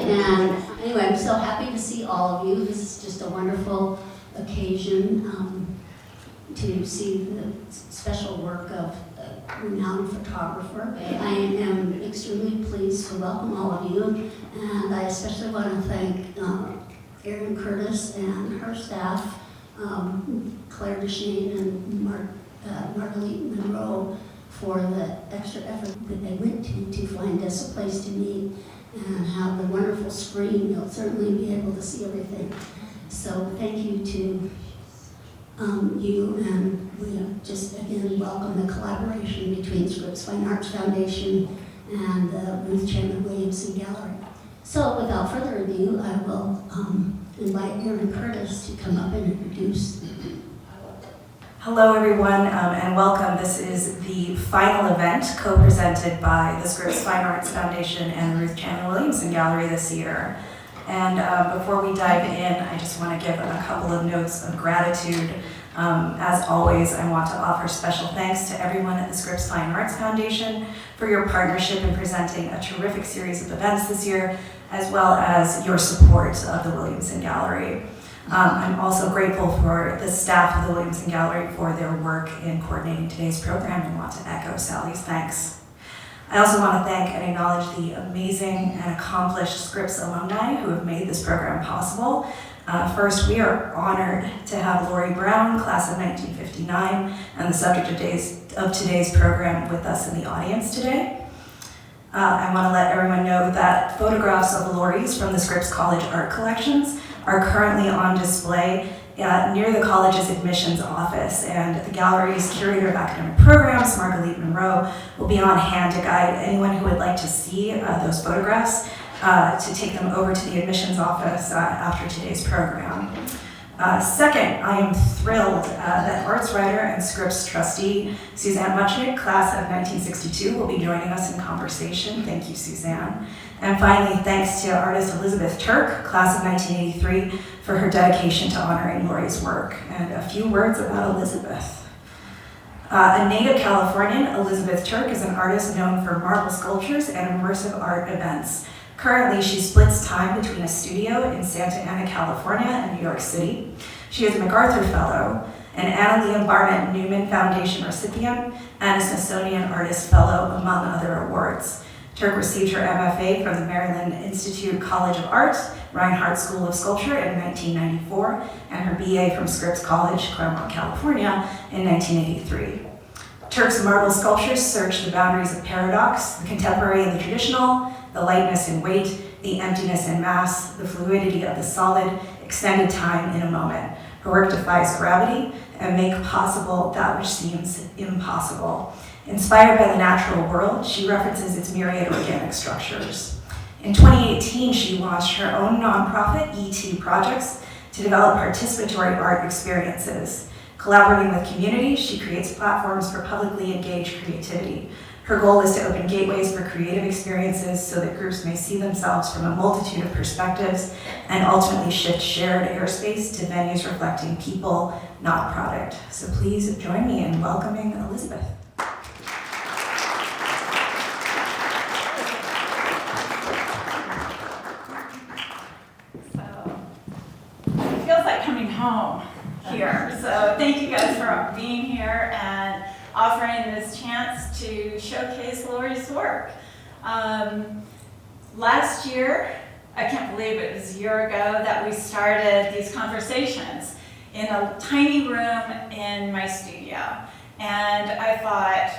And anyway, I'm so happy to see all of you. This is just a wonderful occasion to see the special work of a renowned photographer. I am extremely pleased to welcome all of you, and I especially want to thank Erin Curtis and her staff, Claire DeShane and Marguerite Monroe, for the extra effort that they went to find us a place to meet and have the wonderful screen. You'll certainly be able to see everything. So thank you to you, and we just again welcome the collaboration between Scripps Fine Arts Foundation and the Ruth Chandler Williamson Gallery. So without further ado, I will invite Erin Curtis to come up and introduce. Hello everyone, and welcome. This is the final event co-presented by the Scripps Fine Arts Foundation and the Ruth Chandler Williamson Gallery this year. And before we dive in, I just want to give a couple of notes of gratitude. As always, I want to offer special thanks to everyone at the Scripps Fine Arts Foundation for your partnership in presenting a terrific series of events this year, as well as your support of the Williamson Gallery. I'm also grateful for the staff of the Williamson Gallery for their work in coordinating today's program and want to echo Sally's thanks. I also want to thank and acknowledge the amazing and accomplished Scripps alumni who have made this program possible. First, we are honored to have Laurie Brown, class of 1959, and the subject of today's program with us in the audience today. I want to let everyone know that photographs of Laurie's from the Scripps College art collections are currently on display near the college's admissions office, and the gallery's curator of academic programs, Marguerite Monroe, will be on hand to guide anyone who would like to see those photographs to take them over to the admissions office after today's program. Second, I am thrilled that arts writer and Scripps trustee Suzanne Muchnic, class of 1962, will be joining us in conversation. Thank you, Suzanne. And finally, thanks to artist Elizabeth Turk, class of 1983, for her dedication to honoring Laurie's work. And a few words about Elizabeth. A native Californian, Elizabeth Turk is an artist known for marble sculptures and immersive art events. Currently, she splits time between a studio in Santa Ana, California, and New York City. She is a MacArthur Fellow, an Anna Leah Barnett Newman Foundation recipient, and a Smithsonian Artist Fellow, among other awards. Turk received her MFA from the Maryland Institute College of Art, Reinhardt School of Sculpture in 1994, and her BA from Scripps College, Claremont, California, in 1983. Turk's marble sculptures search the boundaries of paradox, the contemporary and the traditional, the lightness and weight, the emptiness and mass, the fluidity of the solid, extended time in a moment. Her work defies gravity and makes possible that which seems impossible. Inspired by the natural world, she references its myriad organic structures. In 2018, she launched her own nonprofit, E2 Projects, to develop participatory art experiences. Collaborating with communities, she creates platforms for publicly engaged creativity. Her goal is to open gateways for creative experiences so that groups may see themselves from a multitude of perspectives and ultimately shift shared airspace to venues reflecting people, not product. So please join me in welcoming Elizabeth. Home here. So thank you guys for being here and offering this chance to showcase Laurie's work. Last year, I can't believe it was a year ago that we started these conversations in a tiny room in my studio. And I thought,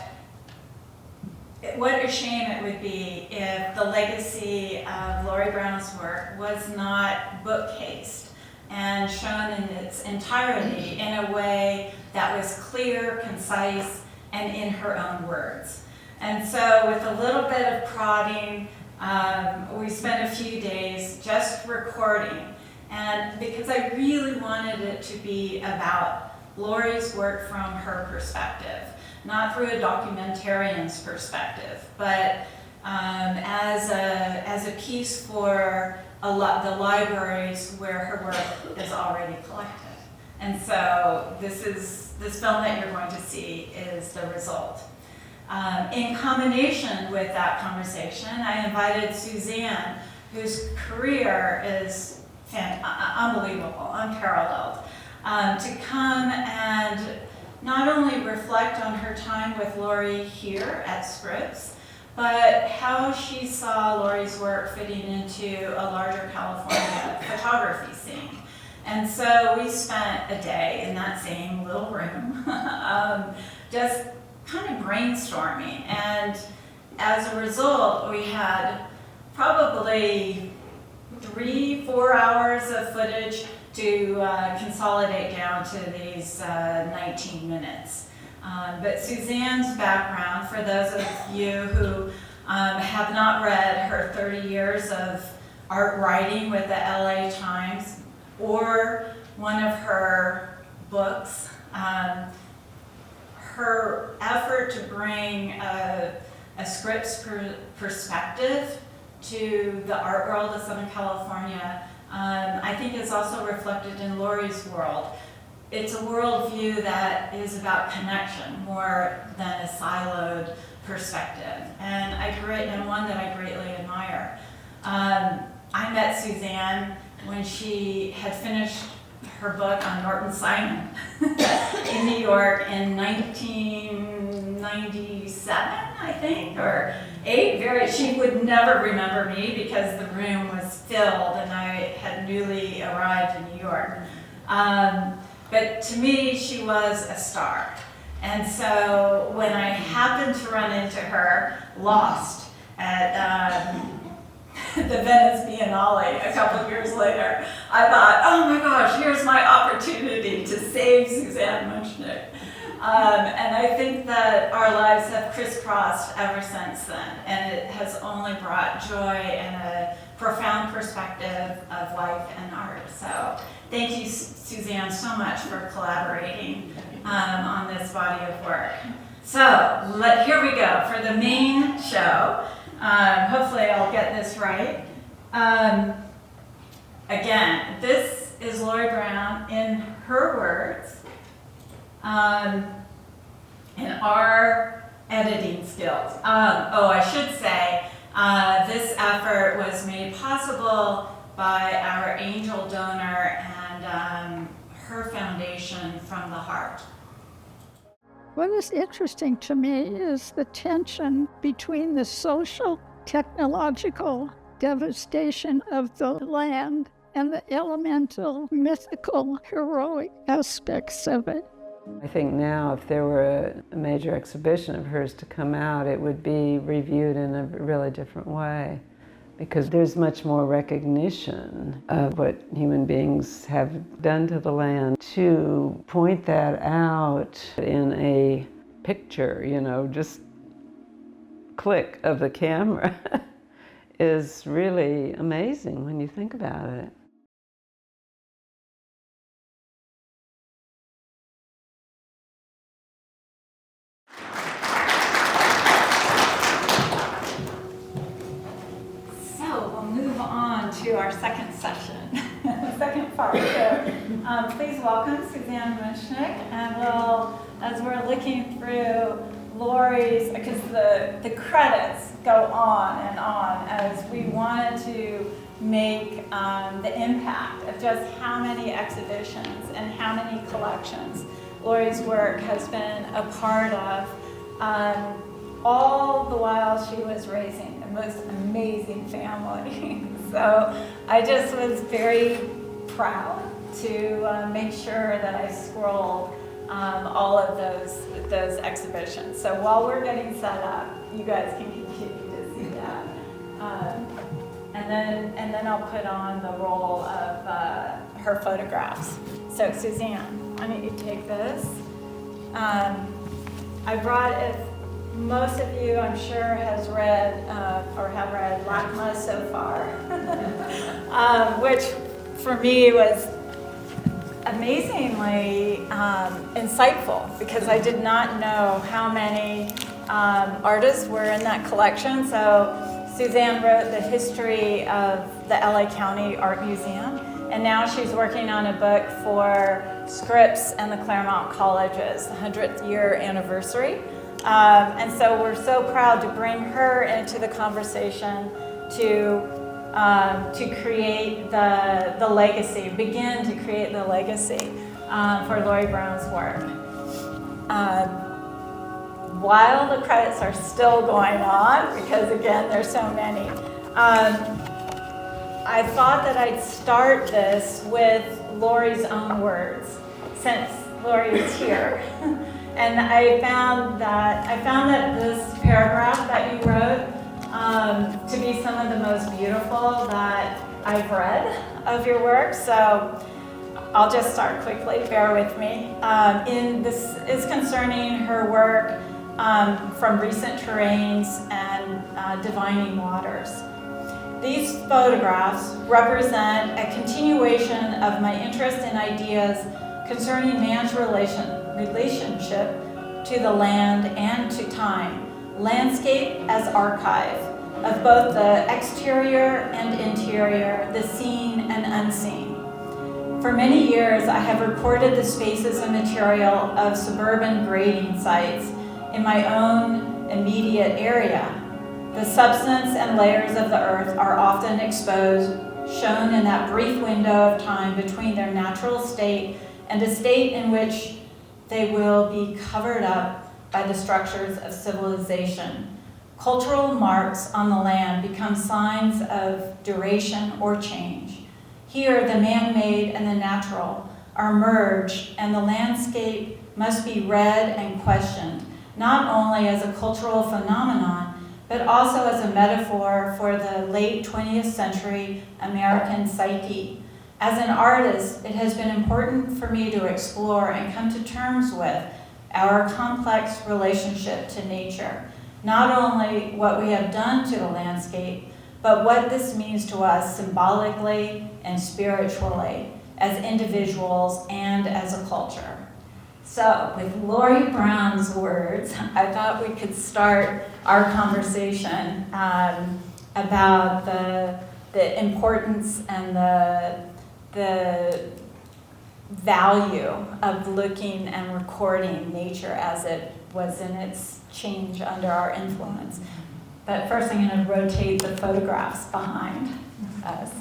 what a shame it would be if the legacy of Laurie Brown's work was not bookcased and shown in its entirety in a way that was clear, concise, and in her own words. And so with a little bit of prodding, we spent a few days just recording. And because I really wanted it to be about Laurie's work from her perspective, not through a documentarian's perspective, but as a piece for the libraries where her work is already collected. And so this film that you're going to see is the result. In combination with that conversation, I invited Suzanne whose career is unbelievable, unparalleled, to come and not only reflect on her time with Laurie here at Scripps, but how she saw Laurie's work fitting into a larger California photography scene. And so we spent a day in that same little room, just kind of brainstorming. And as a result, we had probably 3-4 hours of footage to consolidate down to these 19 minutes. But Suzanne's background, for those of you who have not read her 30 years of art writing with the LA Times or one of her books, her effort to bring a Scripps perspective to the art world of Southern California, I think is also reflected in Laurie's world. It's a worldview that is about connection more than a siloed perspective, and one that I greatly admire. I met Suzanne when she had finished her book on Norton Simon in New York in 1997, I think, or 8. She would never remember me because the room was filled and I had newly arrived in New York. But to me, she was a star. And so when I happened to run into her lost at the Venice Biennale a couple of years later, I thought, oh my gosh, here's my opportunity to save Suzanne Muchnic. And I think that our lives have crisscrossed ever since then, and it has only brought joy and a profound perspective of life and art. So thank you, Suzanne, so much for collaborating on this body of work. So here we go for the main show. Hopefully I'll get this right. Again, this is Laurie Brown in her words, in our editing skills. I should say, this effort was made possible by our angel donor and her foundation, From the Heart. What is interesting to me is the tension between the social, technological devastation of the land and the elemental, mythical, heroic aspects of it. I think now if there were a major exhibition of hers to come out, it would be reviewed in a really different way, because there's much more recognition of what human beings have done to the land. To point that out in a picture, just click of the camera is really amazing when you think about it. To our second session, second part. So please welcome Suzanne Muchnic, and as we're looking through Laurie's, because the credits go on and on, as we wanted to make the impact of just how many exhibitions and how many collections Laurie's work has been a part of, all the while she was raising the most amazing family. So I just was very proud to make sure that I scrolled all of those exhibitions. So while we're getting set up, you guys can continue to see that. And then I'll put on the roll of her photographs. So Suzanne, why don't you take this? I brought it. Most of you, I'm sure, has read or have read LACMA so far, which for me was amazingly insightful, because I did not know how many artists were in that collection. So Suzanne wrote the history of the LA County Art Museum, and now she's working on a book for Scripps and the Claremont College's 100th year anniversary. And so we're so proud to bring her into the conversation to to create the legacy, begin to create the legacy for Laurie Brown's work. While the credits are still going on, because again, there's so many, I thought that I'd start this with Laurie's own words, since Laurie is here. And I found that this paragraph that you wrote to be some of the most beautiful that I've read of your work. So I'll just start quickly, bear with me. This is concerning her work from recent terrains and divining waters. These photographs represent a continuation of my interest in ideas concerning man's relationship to the land and to time, landscape as archive of both the exterior and interior, the seen and unseen. For many years, I have recorded the spaces and material of suburban grading sites in my own immediate area. The substance and layers of the earth are often exposed, shown in that brief window of time between their natural state and a state in which they will be covered up by the structures of civilization. Cultural marks on the land become signs of duration or change. Here, the man-made and the natural are merged, and the landscape must be read and questioned, not only as a cultural phenomenon, but also as a metaphor for the late 20th century American psyche. As an artist, it has been important for me to explore and come to terms with our complex relationship to nature. Not only what we have done to the landscape, but what this means to us symbolically and spiritually as individuals and as a culture. So, with Laurie Brown's words, I thought we could start our conversation about the importance and the value of looking and recording nature as it was in its change under our influence. But first I'm going to rotate the photographs behind us.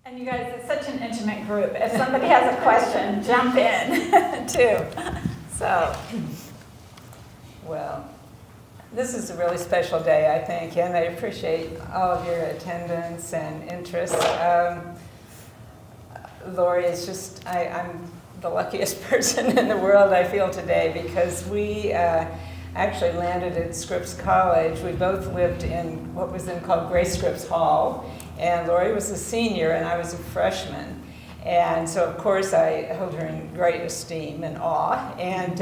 And you guys, it's such an intimate group. If somebody has a question, jump in too. So, Well, this is a really special day, I think, and I appreciate all of your attendance and interest. Laurie is just, I'm the luckiest person in the world, I feel, today, because we actually landed at Scripps College. We both lived in what was then called Gray Scripps Hall, and Laurie was a senior and I was a freshman. And so, of course, I held her in great esteem and awe. And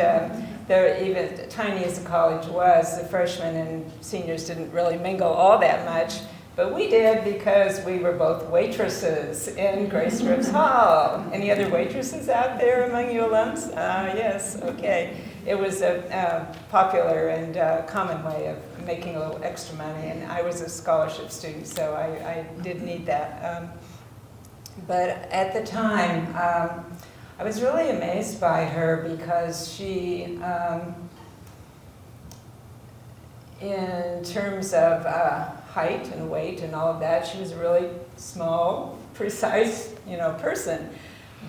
even tiny as the college was, the freshmen and seniors didn't really mingle all that much. But we did because we were both waitresses in Gray Scripps Hall. Any other waitresses out there among you alums? Yes, okay. It was a popular and common way of making a little extra money. And I was a scholarship student, so I did need that. But at the time, I was really amazed by her because she, in terms of height and weight and all of that, she was a really small, precise, person.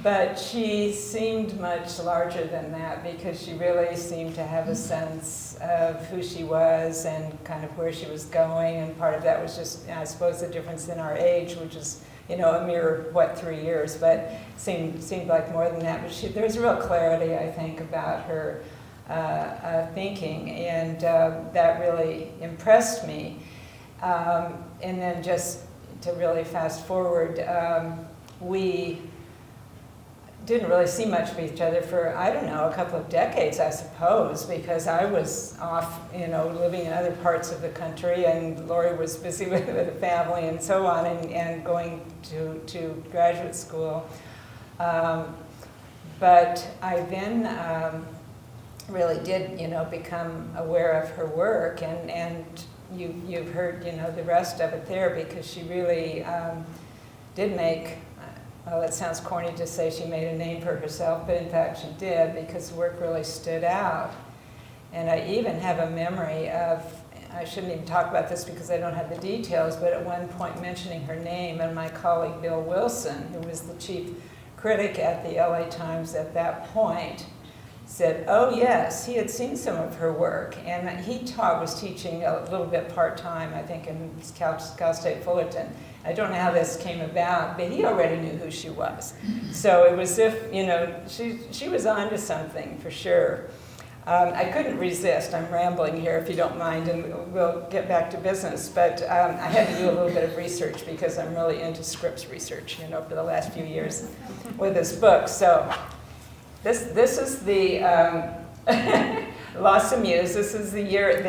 But she seemed much larger than that because she really seemed to have a sense of who she was and kind of where she was going. And part of that was just, I suppose, the difference in our age, which is, a mere, 3 years, but seemed like more than that. But there's real clarity, I think, about her thinking, and that really impressed me. And then just to really fast forward, we didn't really see much of each other for, I don't know, a couple of decades, I suppose, because I was off, living in other parts of the country, and Laurie was busy with a family and so on, and going to graduate school. But I then really did, become aware of her work, and you've heard, the rest of it there, because she really did make, well, it sounds corny to say she made a name for herself, but in fact she did, because the work really stood out. And I even have a memory of, I shouldn't even talk about this because I don't have the details, but at one point mentioning her name, and my colleague Bill Wilson, who was the chief critic at the LA Times at that point, said, oh yes, he had seen some of her work, and he was teaching a little bit part-time, I think, in Cal State Fullerton. I don't know how this came about, but he already knew who she was. So it was as if, she was onto something for sure. I couldn't resist. I'm rambling here, if you don't mind, and we'll get back to business. But I had to do a little bit of research because I'm really into Scripps research, for the last few years with this book. So this is the Lost Muse. This is the yearbook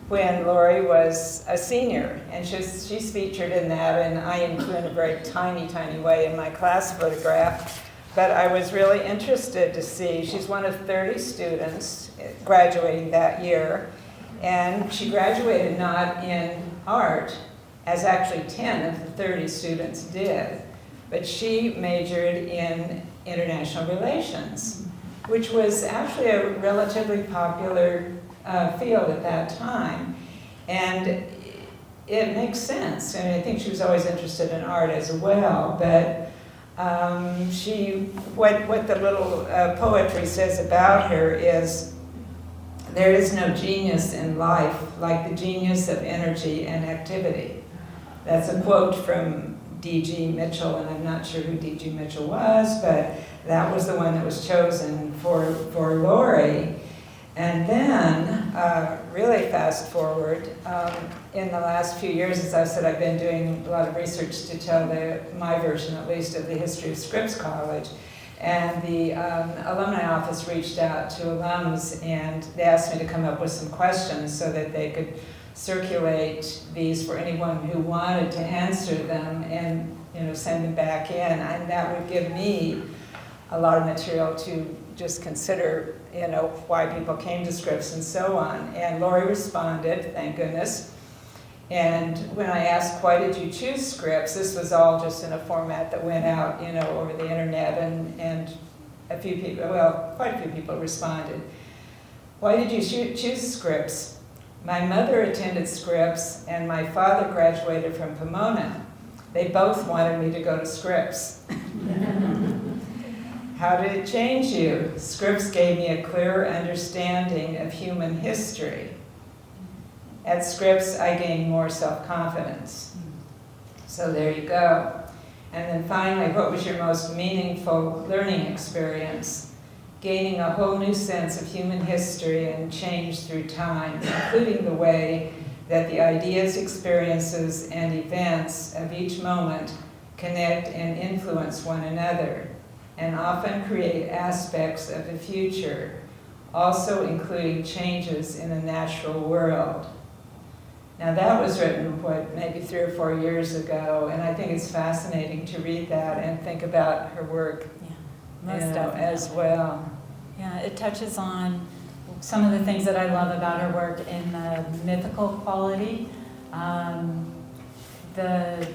when Laurie was a senior, and she's featured in that, and I include in a very tiny, tiny way in my class photograph. But I was really interested to see, she's one of 30 students graduating that year, and she graduated not in art, as actually 10 of the 30 students did, but she majored in international relations, which was actually a relatively popular field at that time. And it makes sense. I mean, I think she was always interested in art as well, but what the little poetry says about her is, there is no genius in life like the genius of energy and activity. That's a quote from D.G. Mitchell, and I'm not sure who D.G. Mitchell was, but that was the one that was chosen for Laurie. And then, really fast forward, in the last few years, as I said, I've been doing a lot of research to tell my version, at least, of the history of Scripps College. And the alumni office reached out to alums, and they asked me to come up with some questions so that they could circulate these for anyone who wanted to answer them, and send them back in. And that would give me a lot of material to just consider, why people came to Scripps and so on. And Laurie responded, thank goodness. And when I asked, why did you choose Scripps, this was all just in a format that went out, over the internet, and a few people, well, quite a few people responded. Why did you choose Scripps? My mother attended Scripps, and my father graduated from Pomona. They both wanted me to go to Scripps. How did it change you? Scripps gave me a clearer understanding of human history. At Scripps, I gained more self-confidence. So there you go. And then finally, what was your most meaningful learning experience? Gaining a whole new sense of human history and change through time, including the way that the ideas, experiences, and events of each moment connect and influence one another, and often create aspects of the future, also including changes in the natural world. Now that was written, maybe 3 or 4 years ago, and I think it's fascinating to read that and think about her work Most definitely. as well. Yeah, it touches on some of the things that I love about her work in the mythical quality, the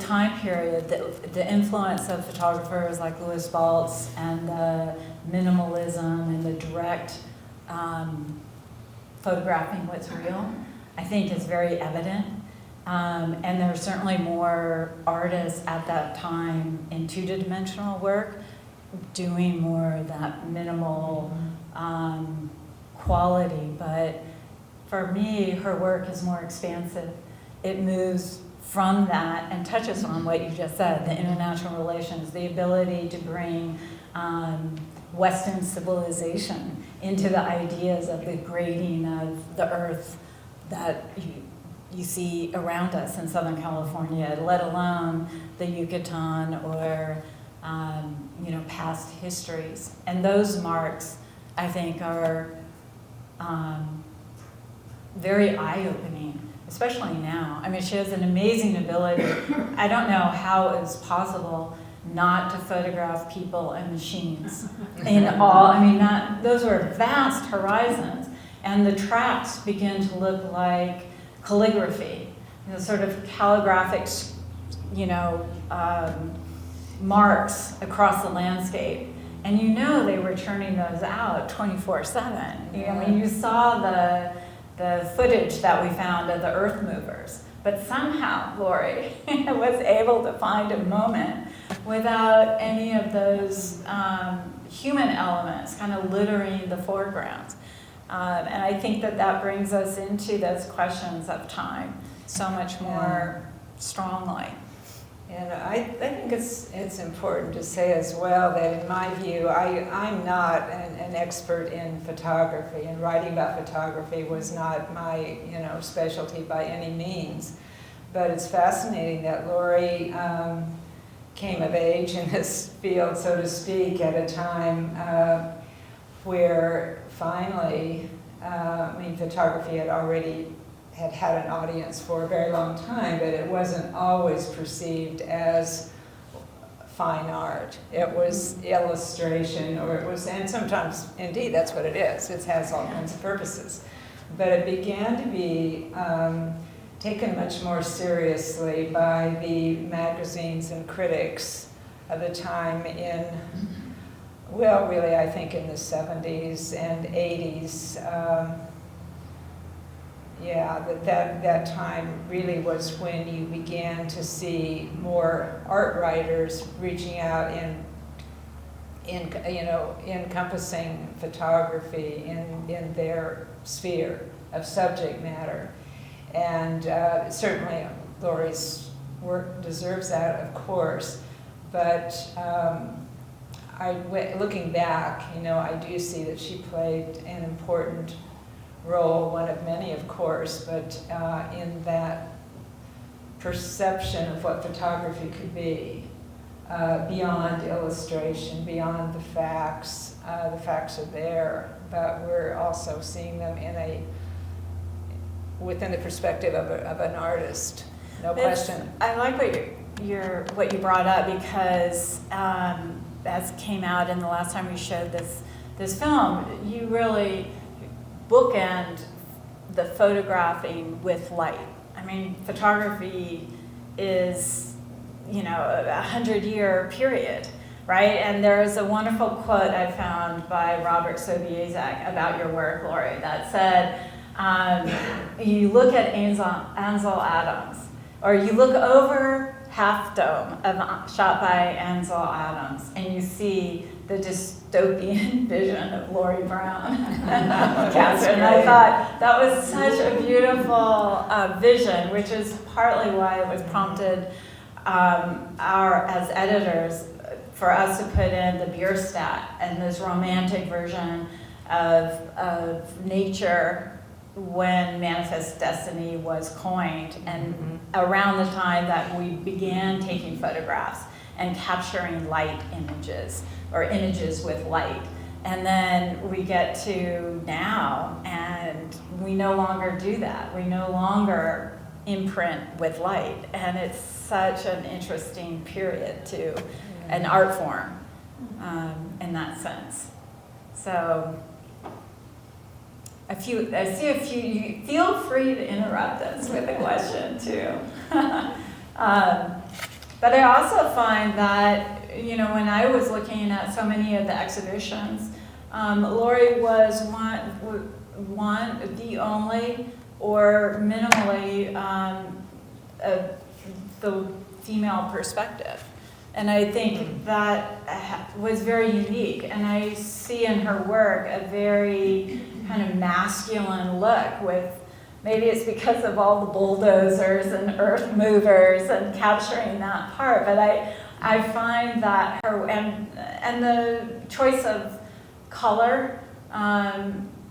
time period, the influence of photographers like Louis Baltz, and the minimalism and the direct photographing what's real, I think is very evident. And there are certainly more artists at that time in two-dimensional work doing more of that minimal quality. But for me, her work is more expansive. It moves from that and touches on what you just said, the international relations, the ability to bring Western civilization into the ideas of the grading of the earth that you see around us in Southern California, let alone the Yucatan or past histories. And those marks, I think, are very eye-opening, especially now. I mean, she has an amazing ability. I don't know how it's possible not to photograph people and machines those are vast horizons. And the tracks begin to look like calligraphy, sort of calligraphic, marks across the landscape. And they were churning those out 24/7. You saw the footage that we found of the earth movers, but somehow Laurie was able to find a moment without any of those human elements kind of littering the foreground. And I think that brings us into those questions of time so much more strongly. And I think it's important to say as well that in my view, I'm not an expert in photography, and writing about photography was not my specialty by any means. But it's fascinating that Laurie came of age in this field, so to speak, at a time where finally, photography had an audience for a very long time, but it wasn't always perceived as fine art. It was illustration, and sometimes, indeed, that's what it is. It has all kinds of purposes. But it began to be taken much more seriously by the magazines and critics of the time I think in the 70s and 80s. That time really was when you began to see more art writers reaching out encompassing photography in their sphere of subject matter. And certainly Laurie's work deserves that, of course, but looking back, I do see that she played an important role, one of many, of course, but in that perception of what photography could be, beyond illustration, beyond the facts. The facts are there, but we're also seeing them within the perspective of an artist. No question. I like what you brought up, because as came out in the last time we showed this film, you really bookend the photographing with light. Photography is, a 100-year period, right? And there's a wonderful quote I found by Robert Sobieszek about your work, Laurie, that said, you look at Ansel Adams, or you look over Half Dome shot by Ansel Adams, and you see the dystopian vision of Laurie Brown. And I thought that was such a beautiful vision, which is partly why it was prompted as editors, for us to put in the Bierstadt and this romantic version of nature when Manifest Destiny was coined, and around the time that we began taking photographs and capturing light images, or images with light. And then we get to now, and we no longer do that. We no longer imprint with light, and it's such an interesting period to an art form in that sense. So I see a few, you feel free to interrupt us with a question too. But I also find that, you know, when I was looking at so many of the exhibitions, Laurie was the only, or minimally, the female perspective. And I think that was very unique. And I see in her work a very kind of masculine look with, maybe it's because of all the bulldozers and earth movers and capturing that part, but I find that her, and the choice of color,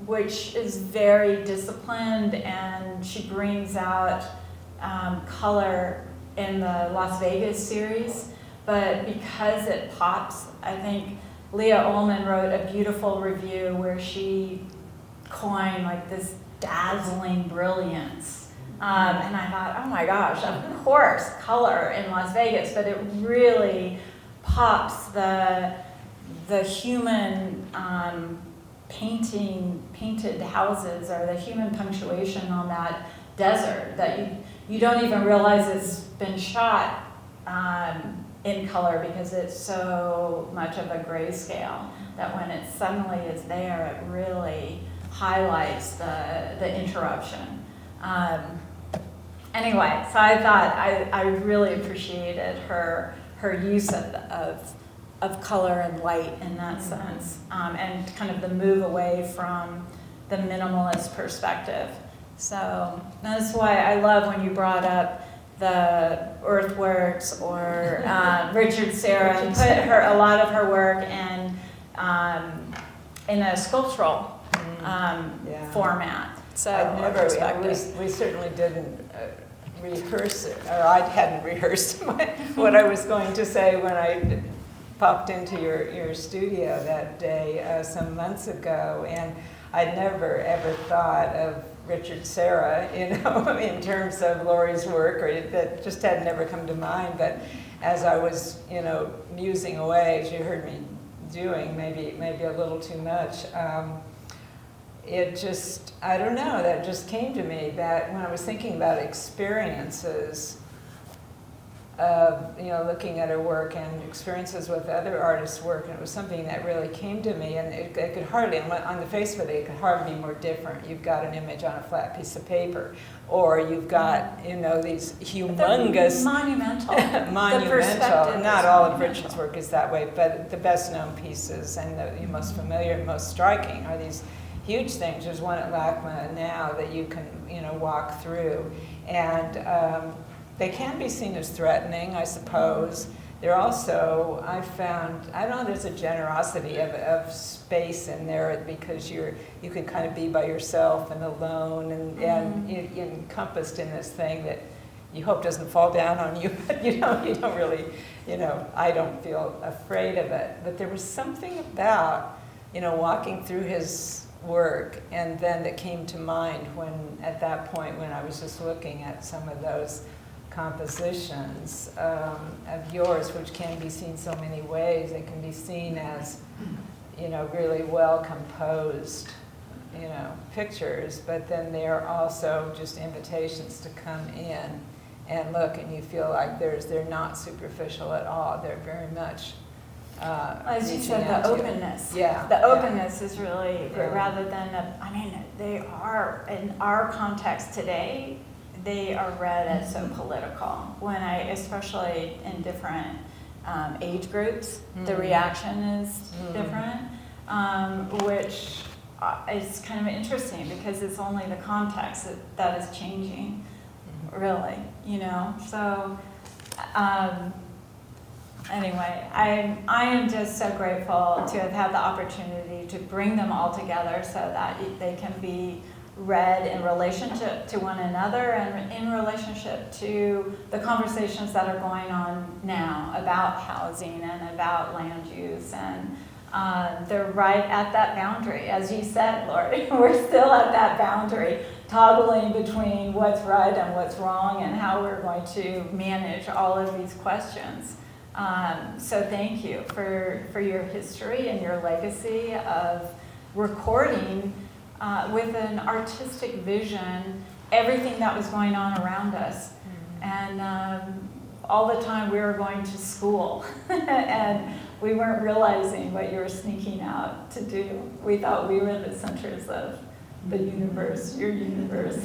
which is very disciplined, and she brings out color in the Las Vegas series, but because it pops, I think Leah Ullman wrote a beautiful review where she coined like this dazzling brilliance. And I thought, oh my gosh, of course, color in Las Vegas, but it really pops the human painted houses, or the human punctuation on that desert that you don't even realize it's been shot in color because it's so much of a grayscale that when it suddenly is there, it really highlights the interruption. Anyway, so I thought I really appreciated her use of color and light in that sense, and kind of the move away from the minimalist perspective. So that's why I love when you brought up the earthworks or Richard Serra, and put a lot of her work in a sculptural format. So we certainly didn't rehearse it, or I hadn't rehearsed what I was going to say when I popped into your studio that day some months ago, and I'd never ever thought of Richard Serra, you know, in terms of Laurie's work, or that just had never come to mind. But as I was, you know, musing away, as you heard me doing, maybe a little too much, it just, I don't know, that just came to me, that when I was thinking about experiences of, you know, looking at her work and experiences with other artists' work, and it was something that really came to me, and it could hardly, on the face of it could hardly be more different. You've got an image on a flat piece of paper, or you've got, you know, these humongous... monumental. Monumental. Not all of Richard's work is that way, but the best known pieces and the most familiar and most striking are these huge things. There's one at LACMA now that you can, you know, walk through, and they can be seen as threatening, I suppose. They're also, I found, I don't know, there's a generosity of space in there, because you can kind of be by yourself and alone, and encompassed in this thing that you hope doesn't fall down on you, but you don't really, you know, I don't feel afraid of it. But there was something about, you know, walking through his work, and then that came to mind at that point when I was just looking at some of those compositions of yours, which can be seen so many ways. They can be seen as, you know, really well composed, you know, pictures, but then they're also just invitations to come in and look, and you feel like they're not superficial at all. They're very much as you said, the openness. Yeah. The openness is really, rather than, I mean, they are, in our context today, they are read as so political. When especially in different age groups, the reaction is different, which is kind of interesting, because it's only the context that is changing, really, you know. So Anyway, I am just so grateful to have had the opportunity to bring them all together so that they can be read in relationship to one another and in relationship to the conversations that are going on now about housing and about land use. And they're right at that boundary. As you said, Laurie, we're still at that boundary, toggling between what's right and what's wrong and how we're going to manage all of these questions. So thank you for your history and your legacy of recording with an artistic vision everything that was going on around us. And all the time we were going to school and we weren't realizing what you were sneaking out to do. We thought we were the centers of the universe, your universe.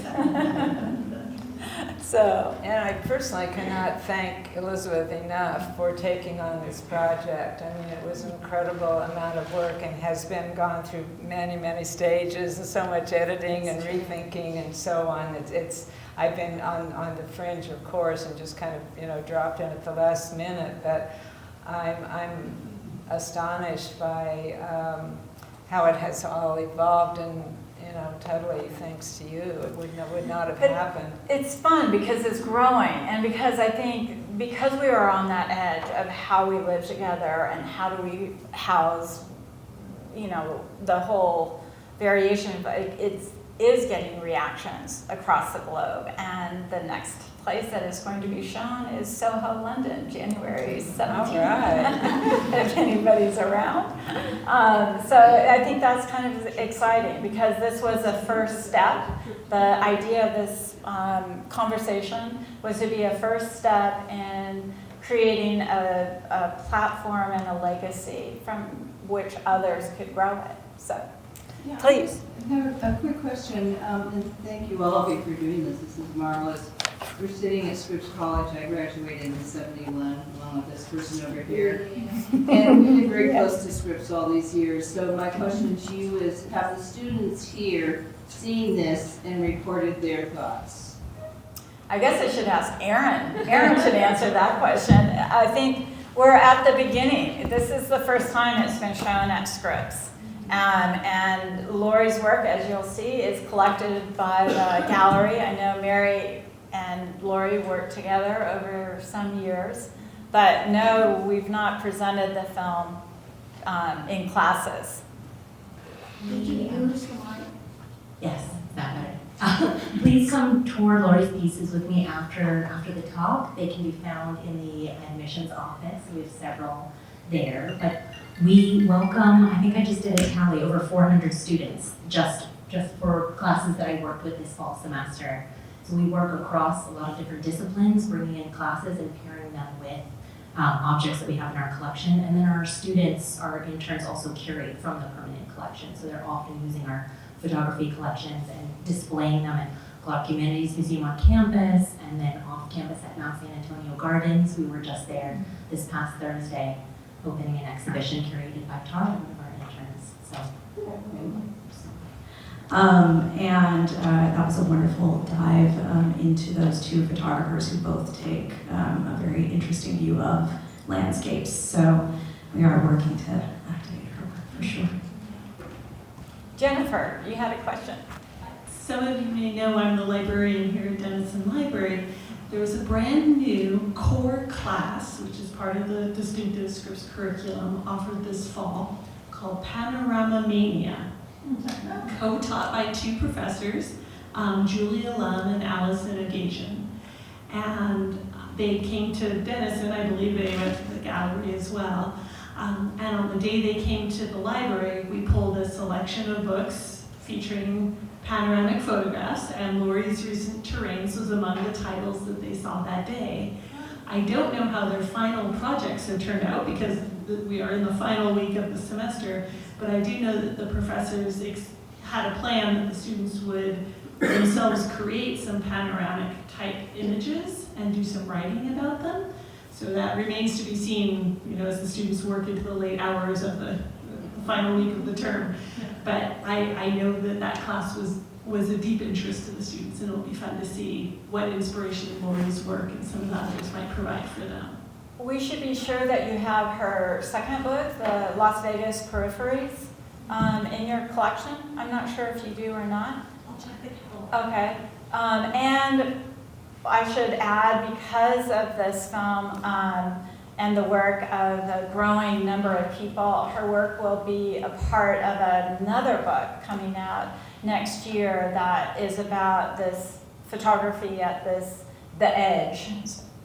So, and I personally cannot thank Elizabeth enough for taking on this project. I mean, it was an incredible amount of work and has been gone through many, many stages and so much editing and rethinking and so on. I've been on the fringe, of course, and just kind of, dropped in at the last minute, but I'm astonished by how it has all evolved, and totally thanks to you. It would not have happened. It's fun because it's growing, and because I think because we are on that edge of how we live together and how do we house, the whole variation, but it is getting reactions across the globe. And the next place that is going to be shown is Soho, London, January 17th, if anybody's around. So I think that's kind of exciting because this was a first step. The idea of this conversation was to be a first step in creating a platform and a legacy from which others could grow it. So, yeah, please. I have a quick question, and thank you all of you for doing this. This is marvelous. We're sitting at Scripps College. I graduated in '71, along with this person over here. And we've been very close to Scripps all these years. So my question to you is, have the students here seen this and reported their thoughts? I guess I should ask Erin. Erin should answer that question. I think we're at the beginning. This is the first time it's been shown at Scripps. And Laurie's work, as you'll see, is collected by the gallery. I know Mary and Laurie worked together over some years, but no, we've not presented the film in classes. Did you use the line? Yes, is that better? Please come tour Laurie's pieces with me after the talk. They can be found in the admissions office. We have several there, but we welcome, I think I just did a tally, over 400 students just for classes that I worked with this fall semester. So we work across a lot of different disciplines, bringing in classes and pairing them with objects that we have in our collection. And then our students, our interns, also curate from the permanent collection. So they're often using our photography collections and displaying them at Clark Humanities Museum on campus, and then off campus at Mount San Antonio Gardens. We were just there this past Thursday, opening an exhibition curated by Tara, one of our interns. And that was a wonderful dive into those two photographers who both take a very interesting view of landscapes. So we are working to activate her work for sure. Jennifer, you had a question. Some of you may know I'm the librarian here at Denison Library. There was a brand new core class, which is part of the distinctive Scripps curriculum, offered this fall, called Panorama Mania, co-taught by two professors, Julia Lum and Allison Agasian. And they came to Denison. I believe they went to the gallery as well. And on the day they came to the library, we pulled a selection of books featuring panoramic photographs, and Laurie's Recent Terrains was among the titles that they saw that day. I don't know how their final projects have turned out because we are in the final week of the semester, but I do know that the professors had a plan that the students would themselves create some panoramic type images and do some writing about them. So that remains to be seen, as the students work into the late hours of the final week of the term. But I know that class was was a deep interest to the students, and it'll be fun to see what inspiration Laurie's work and some of the others might provide for them. We should be sure that you have her second book, the Las Vegas Peripheries, in your collection. I'm not sure if you do or not. I'll check it out. Okay. And I should add, because of this film and the work of a growing number of people, her work will be a part of another book coming out next year that is about this photography at the edge,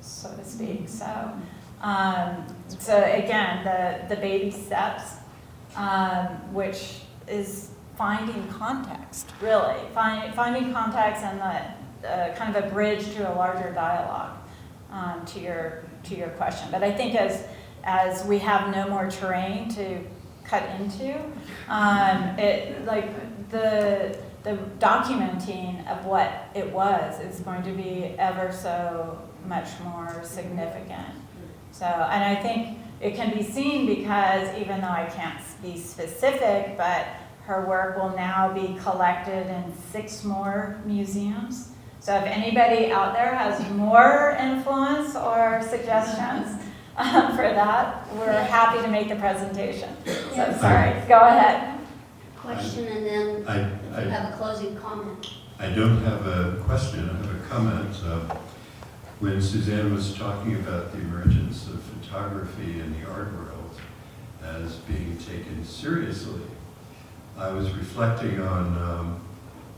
so to speak. So again, the baby steps, which is finding context, really. Finding context and the kind of a bridge to a larger dialogue to your question. But I think as we have no more terrain to cut into, the documenting of what it was is going to be ever so much more significant. So, and I think it can be seen because even though I can't be specific, but her work will now be collected in 6 more museums. So if anybody out there has more influence or suggestions for that, we're happy to make the presentation. So sorry, go ahead. Question and then you have a closing comment. I don't have a question, I have a comment. When Suzanne was talking about the emergence of photography in the art world as being taken seriously, I was reflecting on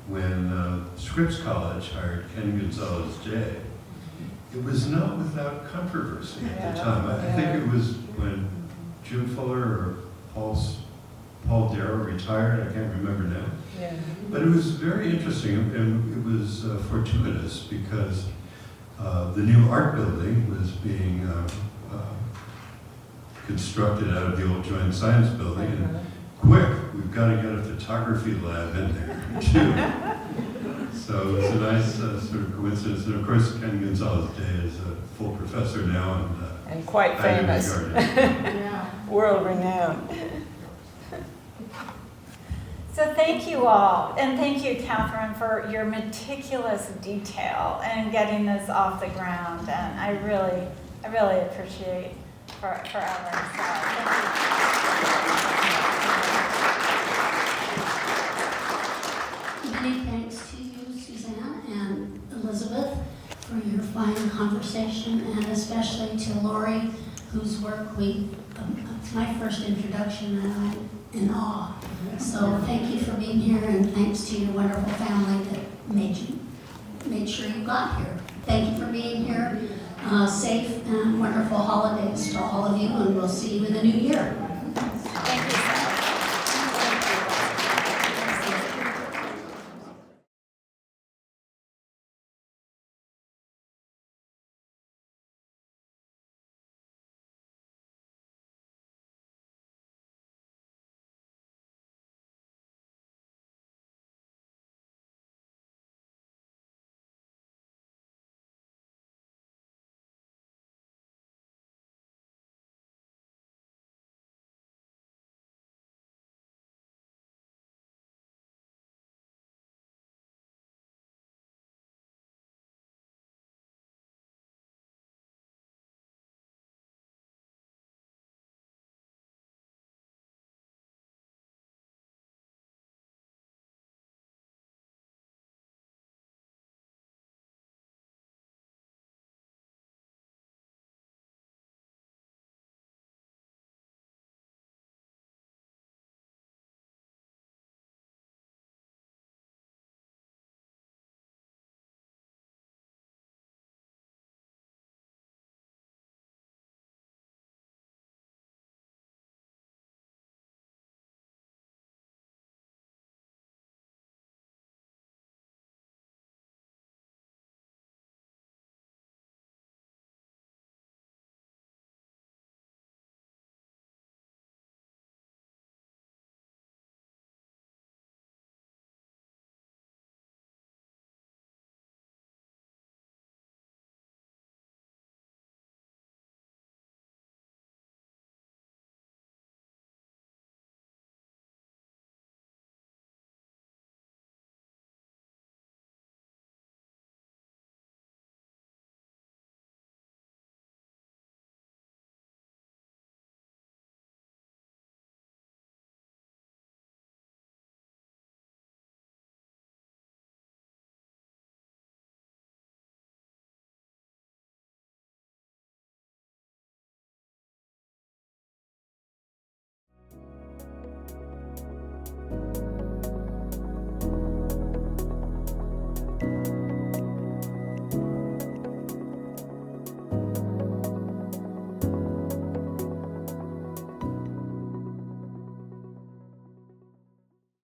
when Scripps College hired Ken Gonzalez-Jay. It was not without controversy at the time. I think it was when Jim Fuller or Paul Darrow retired, I can't remember now. Yeah. But it was very interesting, and it was fortuitous because the new art building was being constructed out of the old Joint Science Building, and quick, we've got to get a photography lab in there too. So it's a nice sort of coincidence, and of course Ken Gonzalez-Jay is a full professor now And quite highly famous. regarded. World renowned. So thank you all, and thank you, Catherine, for your meticulous detail and getting this off the ground. And I really appreciate forever. So thank you. Many thanks to you, Suzanne and Elizabeth, for your fine conversation, and especially to Laurie, whose work it's my first introduction, and I'm in awe. So thank you for being here, and thanks to your wonderful family that made sure you got here. Thank you for being here. Safe and wonderful holidays to all of you, and we'll see you in the new year. Thank you.